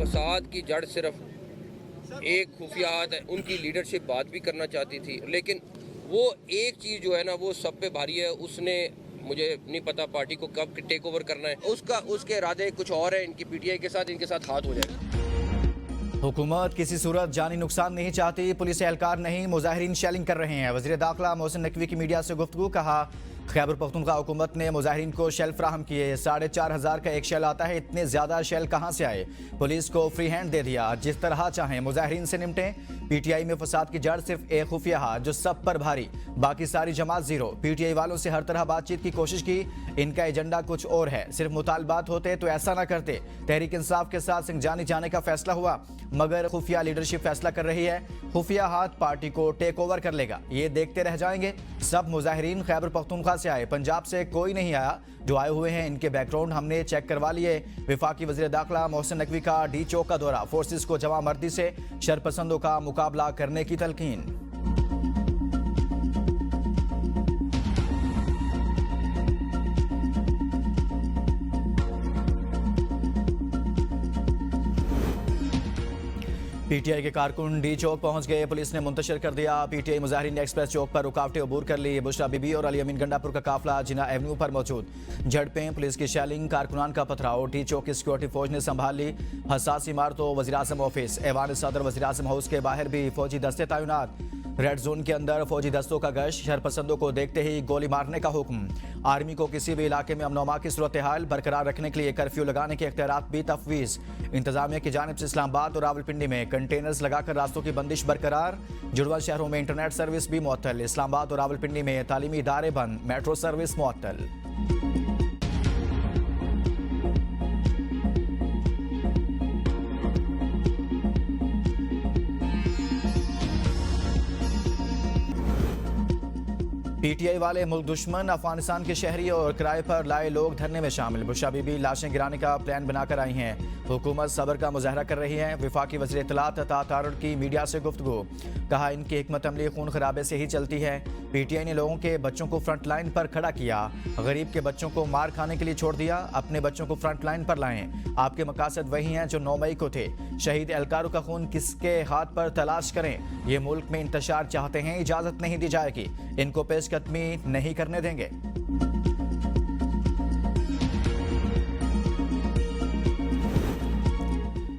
फसाद की जड़ सिर्फ एक खुफिया हाथ है। उनकी लीडरशिप बात भी करना चाहती थी, लेकिन वो एक चीज़ जो है ना वो सब पे भारी है। उसने मुझे नहीं पता पार्टी को कब टेक ओवर करना है, उसके इरादे कुछ और है। इनकी पीटीआई के साथ इनके साथ हाथ हो जाएगा। हुकूमत किसी सूरत जानी नुकसान नहीं चाहती, पुलिस एहलकार नहीं, मुजाहिरीन शेलिंग कर रहे हैं। वज़ीर दाखिला मोहसिन नकवी की मीडिया से गुफ्तगू, कहा खैबर पख्तूनख्वा हुकूमत ने मुजाहिरीन को शेल फ्राहम किए। 4,500 का एक शेल आता है, इतने ज्यादा शेल कहां से आए? पुलिस को फ्री हैंड दे दिया, जिस तरह चाहें मुजाहिरीन से निपटें। पीटीआई में फसाद की जड़ सिर्फ एक खुफिया हाथ जो सब पर भारी, बाकी सारी जमात जीरो। पीटीआई वालों से हर तरह बातचीत की कोशिश की, इनका एजेंडा कुछ और है। सिर्फ मुतालबात होते तो ऐसा ना करते। तहरीक इंसाफ के साथ सिंगजानी जाने का फैसला हुआ, मगर खुफिया लीडरशिप फैसला कर रही है। खुफिया हाथ पार्टी को टेक ओवर कर लेगा, ये देखते रह जाएंगे। सब मुजाहिरीन खैबर पख्तूनख्वा से आए, पंजाब से कोई नहीं आया। जो आए हुए हैं इनके बैकग्राउंड हमने चेक करवा लिए। विफाकी वज़ीर दाखिला मोहसिन नकवी का डी चौक का दौरा, फोर्सेस को जमा मर्दी से शरपसंदों का मुकाबला करने की तलकीन। पीटीआई के कारकुन डी चौक पहुंच गए, पुलिस ने मुंतशिर कर दिया। पीटीआई मुजाहिरीन ने एक्सप्रेस चौक पर रुकावटें अबूर कर ली। बुशरा बीबी और अली अमीन गंडापुर का काफिला जिना एवेन्यू पर मौजूद। झड़पें, पुलिस की शेलिंग, कारकुनान का पथराव। डी चौक की सिक्योरिटी फौज ने संभाल ली। हसास इमारतों, वज़ीर आज़म ऑफिस, ऐवान सदर, वज़ीर आज़म हाउस के बाहर भी फौजी दस्ते तैनात। रेड जोन के अंदर फौजी दस्तों का गश्त, शरपसंदों को देखते ही गोली मारने का हुक्म। आर्मी को किसी भी इलाके में अमन की सूरत हाल बरकरार रखने के लिए कर्फ्यू लगाने के इख्तियारात भी तफवीज़। इंतजामिया की जानिब से इस्लामाबाद और रावलपिंडी में कंटेनर्स लगाकर रास्तों की बंदिश बरकरार। जुड़वा शहरों में इंटरनेट सर्विस भी मुअत्तल। इस्लामाबाद और रावलपिंडी में तालीमी इदारे बंद, मेट्रो सर्विस मुअत्तल। पीटीआई वाले मुल्क दुश्मन, अफगानिस्तान के शहरी और किराए पर लाए लोग धरने में शामिल। बुशरा बीबी लाशें गिराने का प्लान बनाकर आई हैं। हुकूमत सब्र का मुजाहरा कर रही है। विफाकी वज़ीर इत्तलात अता तारड़ की मीडिया से गुफ्तगू, कहा इनकी हिकमत अमली खून खराबे से ही चलती है। पीटीआई ने लोगों के बच्चों को फ्रंट लाइन पर खड़ा किया, गरीब के बच्चों को मार खाने के लिए छोड़ दिया। अपने बच्चों को फ्रंट लाइन पर लाएं, आपके मकासद वही हैं जो 9 मई को थे। शहीद एहलकारों का खून किसके हाथ पर तलाश करें। ये मुल्क में इंतशार चाहते हैं, इजाजत नहीं दी जाएगी। इनको पेशकदमी नहीं करने देंगे।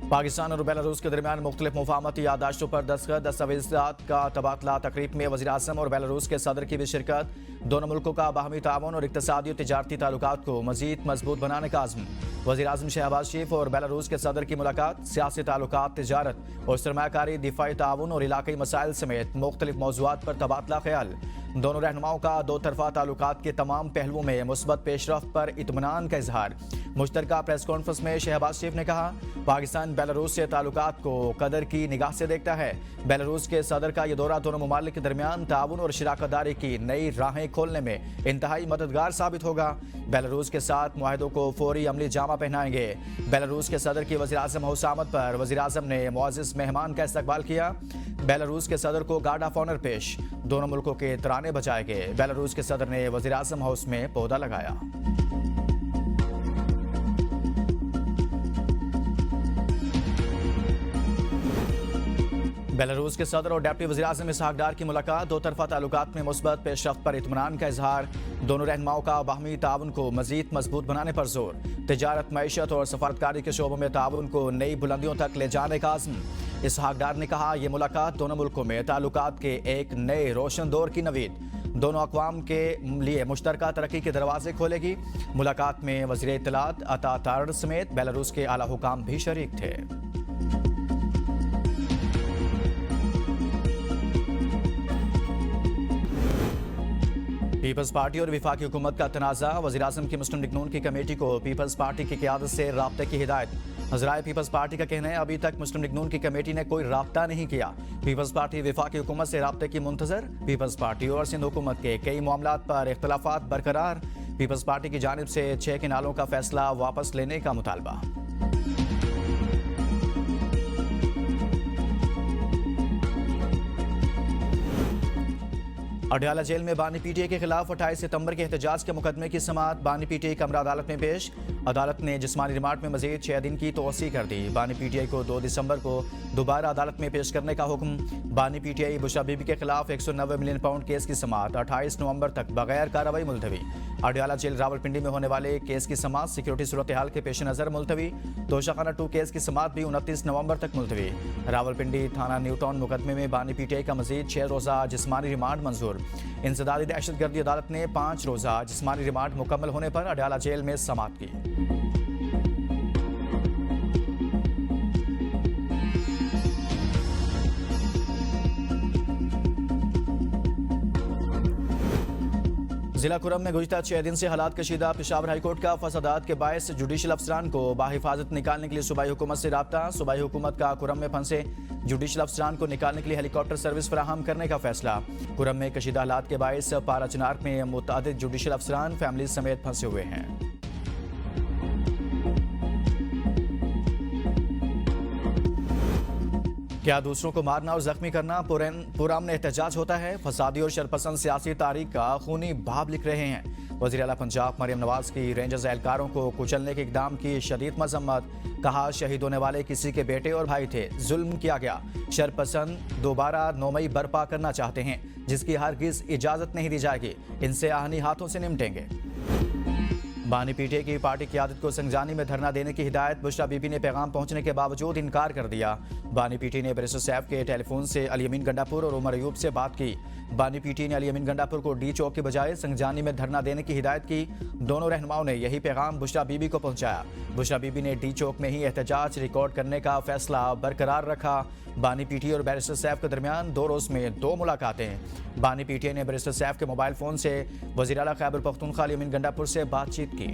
पाकिस्तान और बेलारूस के दरमियान मुख्तलिफ मुफाहमती यादाश्तों पर दस्तखत, दस्तावेज़ात का तबादला। तकरीब में वज़ीर आज़म और बेलारूस के सदर की भी शिरकत। दोनों मुल्कों का बाहमी ताउन और इक़्तिसादी और तिजारती ताल्लुकात को मज़ीद मजबूत बनाने का आज़म। वज़ीर आज़म शहबाज शरीफ और बेलारूस के सदर की मुलाकात। सियासी ताल्लुकात, तिजारत और सरमायाकारी, दिफाई ताउन और इलाक़ाई मसाइल समेत मुख्तलिफ मौज़ूआत पर तबादला ख्याल। दोनों रहनुमाओं का दो तरफा ताल्लुकात के तमाम पहलुओं में मुस्बत पेशरफ्त पर इत्मीनान का इजहार। मुश्तरका प्रेस कॉन्फ्रेंस में शहबाज शरीफ ने कहा, पाकिस्तान बेलारूस से ताल्लुकात को कदर की निगाह से देखता है। बेलारूस के सदर का यह दौरा दोनों ममालिक के दरमियान ताउन और शराकतदारी की नई राहें खोलने में इंतहाई मददगार साबित होगा। बेलारूस के साथ मुआहदों को फौरी अमली जामा पहनाएंगे। बेलारूस के सदर की वज़ीर आज़म हाउस आमद पर वज़ीर आज़म ने मुअज़्ज़ज़ मेहमान का इस्तकबाल किया। बेलारूस के सदर को गार्ड ऑफ ऑनर पेश, दोनों मुल्कों के तराने बजाए गए। बेलारूस के सदर ने वज़ीर आज़म हाउस में पौधा लगाया। बेलारूस के सदर और डिप्टी वज़ीर आज़म इसहाक डार की मुलाकात। दो तरफा ताल्लुकात में मुस्बत पेशरफ्त पर इत्मीनान का इजहार। दोनों रहनुमाओं का बाहमी ताउन को मज़ीद मजबूत बनाने पर जोर। तिजारत, मईशत और सफारतकारी के शोबों में ताउन को नई बुलंदियों तक ले जाने का आज़म। इसहाक डार ने कहा, यह मुलाकात दोनों मुल्कों में ताल्लुकात के एक नए रोशन दौर की नवीद, दोनों अक़वाम के लिए मुश्तरका तरक्की के दरवाजे खोलेगी। मुलाकात में वज़ीर इत्तलात अता तारड़ समेत बेलारूस के आला हुकाम भी शरीक थे। पीपल्स पार्टी और विफाकी हुकूमत का तनाज़ा। वज़ीर आज़म की मुस्लिम लीग नून की कमेटी को पीपल्स पार्टी की क़यादत से राब्ते की हिदायत। हज़राए पीपल्स पार्टी का कहना है, अभी तक मुस्लिम लीग नून की कमेटी ने कोई राब्ता नहीं किया। पीपल्स पार्टी विफाकी हुकूमत से राब्ते की मुंतज़र। पीपल्स पार्टी और सिंध हुकूमत के कई मामलात पर इख्तलाफात बरकरार। पीपल्स पार्टी की जानिब से 6 किनालों का फैसला वापस लेने का मुतालबा। अडयाला जेल में बानी पीटीआई के खिलाफ 28 सितंबर के एहतजाज के मुकदमे की समाअत बानी पीटीआई कमरा अदालत में पेश। अदालत ने जिस्मानी रिमांड में मजीद 6 दिन की तोसी कर दी। बानी पीटीआई को 2 दिसंबर को दोबारा अदालत में पेश करने का हुक्म। बानी पीटीआई बुशरा बीबी के खिलाफ 190 मिलियन पाउंड केस की समाअत 28 नवंबर तक बगैर कार्रवाई मुलतवी। अडयाला जेल रावलपिंडी में होने वाले केस की समाअत सिक्योरिटी सूरत हाल के पेश नजर मुलतवी। तोशाखाना 2 केस की समाअत भी 29 नवंबर तक मुलतवी। रावलपिंडी थाना न्यू टाउन मुकदमे में बानी पीटीआई का मजीद 6 रोजा जिस्मानी रिमांड मंजूर। इंसदादी दहशतगर्दी अदालत ने 5 रोजा जिस्मानी रिमांड मुकम्मल होने पर अडयाला जेल में समाअत की। जिला कुरम में गुज़िश्ता 6 दिन से हालात कशीदा। पेशावर हाईकोर्ट का फसादात के बायस जुडिशल अफसरान को बाहिफाजत निकालने के लिए सूबाई हुकूमत से राब्ता। सूबाई हुकूमत का कुरम में फंसे जुडिशल अफसरान को निकालने के लिए हेलीकॉप्टर सर्विस फराहम करने का फैसला। कुरम में कशीदा हालात के बायस पारा चिनार में मुतअद्दिद जुडिशल अफसरान फैमिली समेत फंसे हुए हैं। क्या दूसरों को मारना और जख्मी करना पुरअमन एहतजाज होता है? फसादी और शरपसंद सियासी तारीख का खूनी बाब लिख रहे हैं। वज़ीर आला पंजाब मरियम नवाज की रेंजर्स एहलकारों को कुचलने के इक़दाम की शदीद मजम्मत। कहा शहीद होने वाले किसी के बेटे और भाई थे, जुल्म किया गया। शरपसंद दोबारा 9 मई बर्पा करना चाहते हैं जिसकी हरगिज़ इजाज़त नहीं दी जाएगी। इनसे आहनी हाथों से निपटेंगे। बानी पीटीआई की पार्टी क़यादत को संगजानी में धरना देने की हिदायत। बुशरा बीबी ने पैगाम पहुंचने के बावजूद इनकार कर दिया। बानी पीटीआई ने बैरिस्टर सैफ के टेलीफोन से अली अमीन गंडापुर और उमर अयूब से बात की। बानी पीटीआई ने अली अमीन गंडापुर को डी चौक के बजाय संगजानी में धरना देने की हिदायत की। दोनों रहनुमाओं ने यही पैगाम बुशरा बीबी को पहुंचाया। बुशरा बीबी ने डी चौक में ही एहतजाज रिकॉर्ड करने का फैसला बरकरार रखा। बानी पीटीआई और बैरिस्टर सैफ के दरमियान 2 रोज़ में 2 मुलाकातें। बानी पीटीआई ने बैरिस्टर सैफ के मोबाइल फ़ोन से वज़ीर आला खैबर पख्तूनख्वा अली अमीन गंडापुर से बातचीत की।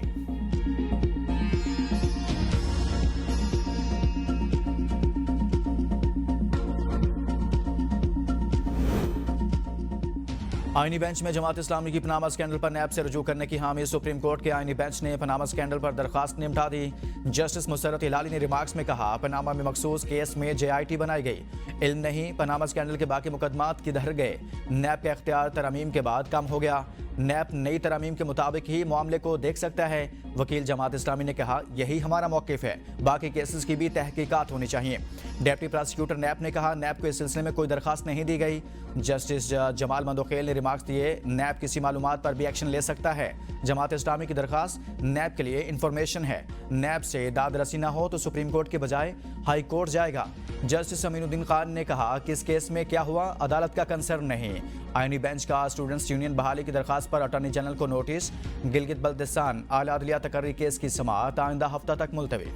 आईनी बेंच में जमात इस्लामी की पनामा स्कैंडल पर नैब से रुजू करने की हामी। सुप्रीम कोर्ट के आईनी बेंच ने पनामा स्कैंडल पर दरखास्त निपटा दी। जस्टिस मुसर्रत हिलाली ने रिमार्क्स में कहा, पनामा में मखसूस केस में JIT बनाई गई। इल्म नहीं, पनामा स्कैंडल के बाकी मुकदमात किधर गए? नैब का इख्तियार तरमीम के बाद कम हो गया। नैब नई तरमीम के मुताबिक ही मामले को देख सकता है। वकील जमात इस्लामी ने कहा, यही हमारा मौक़िफ़ है, बाकी केसेस की भी तहकीकात होनी चाहिए। डिप्टी प्रोसिक्यूटर नैब ने कहा, नैब को इस सिलसिले में कोई दरखास्त नहीं दी गई। जस्टिस जमाल मंदोखेल ने रिमार्क्स दिए, नैब किसी मालूमात पर भी एक्शन ले सकता है। जमात इस्लामी की दरखास्त नैब के लिए इंफॉर्मेशन है। नैब से दाद रसी ना हो तो सुप्रीम कोर्ट के बजाय हाई कोर्ट जाएगा। जस्टिस अमीनुद्दीन खान ने कहा कि इस केस में क्या हुआ अदालत का कंसर्न नहीं। आईनी बेंच का स्टूडेंट्स यूनियन बहाली की दरखास्त पर अटॉर्नी जनरल को नोटिस। गिलगित बल्तिस्तान आला अदलिया तकर्री केस की समाअत आइंदा हफ्ता तक मुलतवी।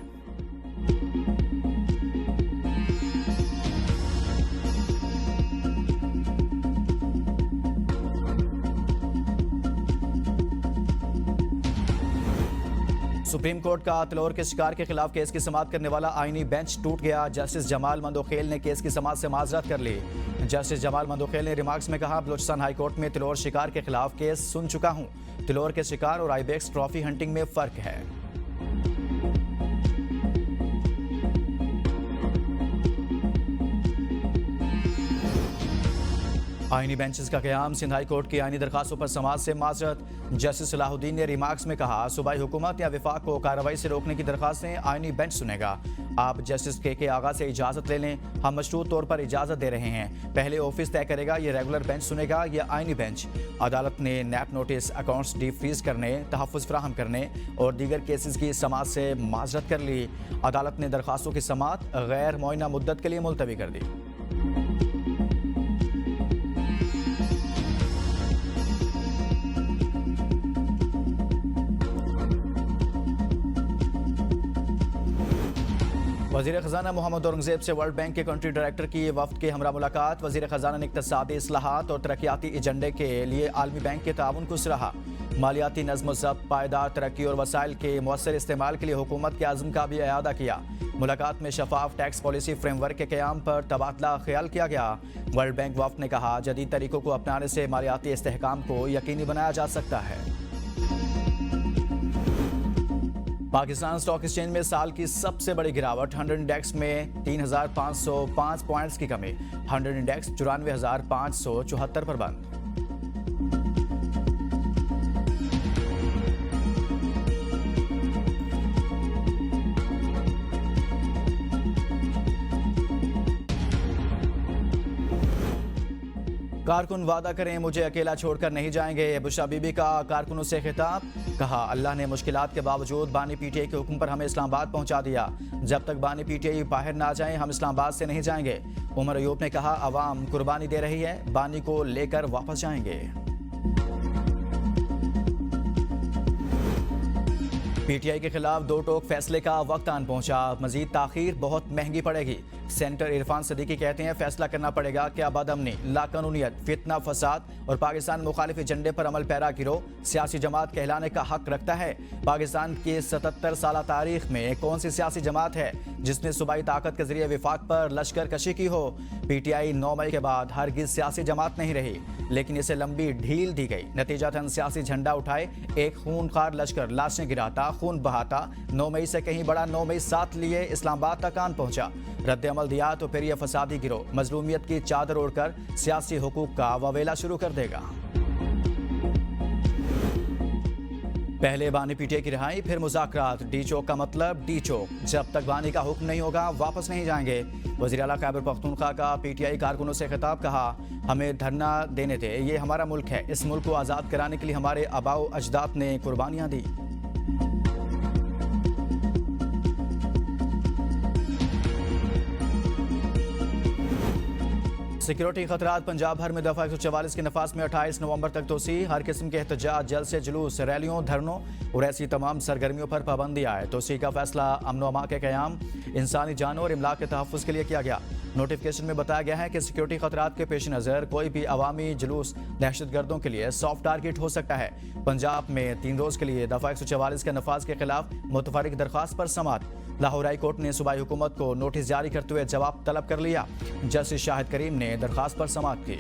सुप्रीम कोर्ट का तलोर के शिकार के खिलाफ केस की समाअत करने वाला आईनी बेंच टूट गया। जस्टिस जमाल मंदोखेल ने केस की समाअत से माजरत कर ली। जस्टिस जमाल मंदोखेल ने रिमार्क्स में कहा, बलूचिस्तान हाई कोर्ट में तलोर शिकार के खिलाफ केस सुन चुका हूं। तलोर के शिकार और आईबेक्स ट्रॉफी हंटिंग में फर्क है। आईनी बेंचेस का क़याम। सिंध हाई कोर्ट की आईनी दरखास्तों पर समाअत से माजरत। जस्टिस सलाहुद्दीन ने रिमार्क्स में कहा, सूबाई हुकूमत या विफाक को कार्रवाई से रोकने की दरखास्तें आईनी बेंच सुनेगा। आप जस्टिस के आगा से इजाज़त ले लें, हम मशरूत तौर पर इजाज़त दे रहे हैं। पहले ऑफिस तय करेगा ये रेगुलर बेंच सुनेगा या आईनी बेंच। अदालत ने नैप नोटिस, अकाउंट्स डीप फ्रीज करने, तहफ़्फ़ुज़ फराहम करने और दीगर केसेस की समाअत से माजरत कर ली। अदालत ने दरखास्तों की समाअत गैर मुअय्यना मुद्दत के लिए मुलतवी कर दी। वज़ीर ख़ज़ाना मोहम्मद औरंगज़ेब से वर्ल्ड बैंक के कंट्री डायरेक्टर की वफ़द के हमरा मुलाकात। वज़ीर ख़ज़ाना ने इक़्तिसादी इस्लाहात और तरक्याती एजेंडे के लिए आलमी बैंक के ताउन को सराहा। मालियाती नज़्म व ज़ब्त, पायदार तरक्की और वसाइल के मौसर इस्तेमाल के लिए हुकूमत के आज़म का भी इयादा किया। मुलाकात में शफाफ टैक्स पॉलिसी फ्रेमवर्क के क़याम पर तबादला ख्याल किया गया। वर्ल्ड बैंक वफ़द ने कहा, जदीद तरीक़ों को अपनाने से मालियाती इस्तेहकाम को यकीनी बनाया जा सकता है। पाकिस्तान स्टॉक एक्सचेंज में साल की सबसे बड़ी गिरावट। 100 इंडेक्स में 3505 पॉइंट्स की कमी। 100 इंडेक्स 94,574 पर बंद। कारकुन वादा करें मुझे अकेला छोड़कर नहीं जाएंगे। बुशरा बीबी का कारकुनों से खिताब, कहा अल्लाह ने मुश्किलात के बावजूद बानी पीटीआई के हुक्म पर हमें इस्लामाबाद पहुंचा दिया। जब तक बानी पीटीआई बाहर ना जाएं हम इस्लामाबाद से नहीं जाएंगे। उमर अयूब ने कहा अवाम कुर्बानी दे रही है, बानी को लेकर वापस जाएंगे। पीटीआई के खिलाफ दो टोक फैसले का वक्त आन पहुंचा। मजीद ताखीर बहुत महंगी पड़ेगी। सेनेटर इरफान सदीकी कहते हैं फैसला करना पड़ेगा क्या बदअमनी, लाकानूनियत, फितना फसाद और पाकिस्तान मुखालिफ एजेंडे पर अमल पैरा गिरोह सियासी जमात कहलाने का हक रखता है। पाकिस्तान की 77 साल तारीख में कौन सी सियासी जमात है जिसने सूबाई ताकत के जरिए विफाक पर लश्कर कशी की हो। पीटीआई 9 मई के बाद हरगिज सियासी जमात नहीं रही, लेकिन इसे लंबी ढील दी गई। नतीजतन सियासी झंडा उठाए एक खूनखार लश्कर लाशें गिराता, खून बहाता 9 मई से कहीं बड़ा 9 मई साथ लिए इस्लामाबाद तक आन पहुंचा। रद्द अमल दिया तो फिर यह फसादी गिरोह मजलूमियत की चादर ओढ़कर सियासी हुकूक का वावेला शुरू कर देगा। पहले बानी पीटीआई की रिहाई फिर मुज़ाकरात। डी चौक का मतलब डी चौक। जब तक बानी का हुक्म नहीं होगा वापस नहीं जाएंगे। वज़ीर आला खैबर पख्तूनख्वा का पीटीआई कारकुनों से खिताब, कहा हमें धरना देने दे, ये हमारा मुल्क है। इस मुल्क को आज़ाद कराने के लिए हमारे आबाओ अजदाद ने कुर्बानियाँ दी। सिक्योरिटी खतरात पंजाब भर में दफा 144 के नफाज में 28 नवंबर तक तोसी। हर किस्म के एहतजाज, जलसे, जुलूस, रैलियों, धरनों और ऐसी तमाम सरगर्मियों पर पाबंदी आए। तोसी का फैसला अमन व अमा के क़याम, इंसानी जानों और इमलाक के तहफ़्फ़ुज़ के लिए किया गया। नोटिफिकेशन में बताया गया है कि सिक्योरिटी खतरात के पेश नज़र कोई भी अवामी जुलूस दहशतगर्दों के लिए सॉफ्ट टारगेट हो सकता है। पंजाब में 3 रोज़ के लिए दफा 144 के नफाज के खिलाफ मुतफरिक दरख्वास्त पर समात। लाहौर हाई कोर्ट ने सूबाई हुकूमत को नोटिस जारी करते हुए जवाब तलब कर लिया। जस्टिस शाहिद करीम ने दरख्वास्त पर समात की।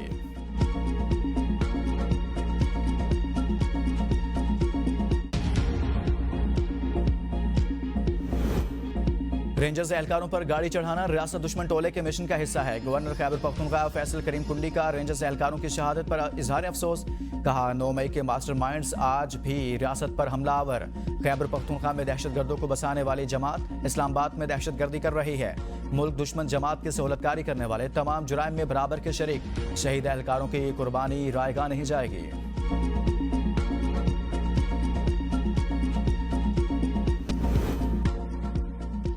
रेंजर्स एहलकारों पर गाड़ी चढ़ाना रियासत दुश्मन टोले के मिशन का हिस्सा है। गवर्नर खैबर पख्तूनख्वा फैसल करीम कुंडी का रेंजर्स एहलकारों की शहादत पर इजहार अफसोस, कहा 9 मई के मास्टरमाइंड्स आज भी रियासत पर हमलावर। खैबर पख्तूनख्वा में दहशतगर्दों को बसाने वाली जमात इस्लामाबाद में दहशतगर्दी कर रही है। मुल्क दुश्मन जमात की सहूलतकारी करने वाले तमाम जुराइम में बराबर के शरीक। शहीद एहलकारों की कुर्बानी रायगा नहीं जाएगी।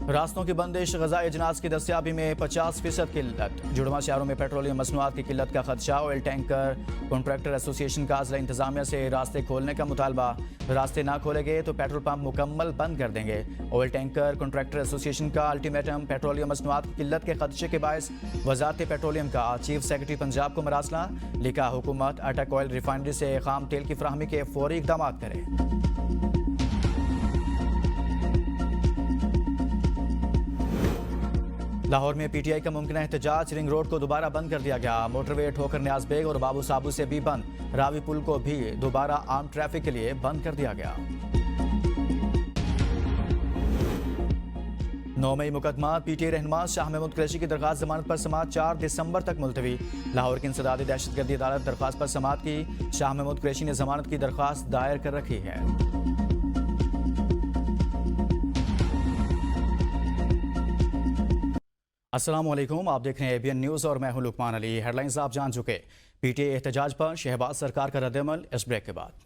रास्तों की बंदिश, ग़िज़ाई अजनास की दस्तियाबी में 50% किल्लत। जुड़वा शहरों में पेट्रोलियम मसनूआत की किल्लत का खदशा। ऑयल टैंकर कॉन्ट्रैक्टर एसोसिएशन का अज़ला इंतजामिया से रास्ते खोलने का मुतालबा। रास्ते ना खोले गए तो पेट्रोल पंप मुकम्मल बंद कर देंगे। ऑयल टैंकर कॉन्ट्रैक्टर एसोसिएशन का अल्टीमेटम। पेट्रोलियम मसनूआत की किल्लत के खदशे के बायस वज़ारत पेट्रोलियम का चीफ सेक्रेटरी पंजाब को मरासला। लिखा हुकूमत अटक ऑयल रिफाइनरी से खाम तेल की फराहमी के फौरी इक़दाम करे। लाहौर में पीटीआई का मुमकिन एहतजाज। रिंग रोड को दोबारा बंद कर दिया गया। मोटरवे ठोकर न्याज बेग और बाबू साबू से भी बंद। रावी पुल को भी दोबारा आम ट्रैफिक के लिए बंद कर दिया गया। 9 मई मुकदमा। पीटीआई रहनुमा शाह महमूद कुरैशी की दरख्वास्त जमानत पर समाअत 4 दिसंबर तक मुलतवी। लाहौर की इंसदादी दहशतगर्दी अदालत दरख्वास्त पर समाअत की। शाह महमूद कुरैशी ने जमानत की दरख्वास्त दायर कर रखी है। अस्सलाम वालेकुम, आप देख रहे हैं एबीएन न्यूज़ और मैं हूं लुकमान अली। हेडलाइंस आप जान चुके। पीटीआई एहतजाज पर शहबाज सरकार का रद्दअमल इस ब्रेक के बाद।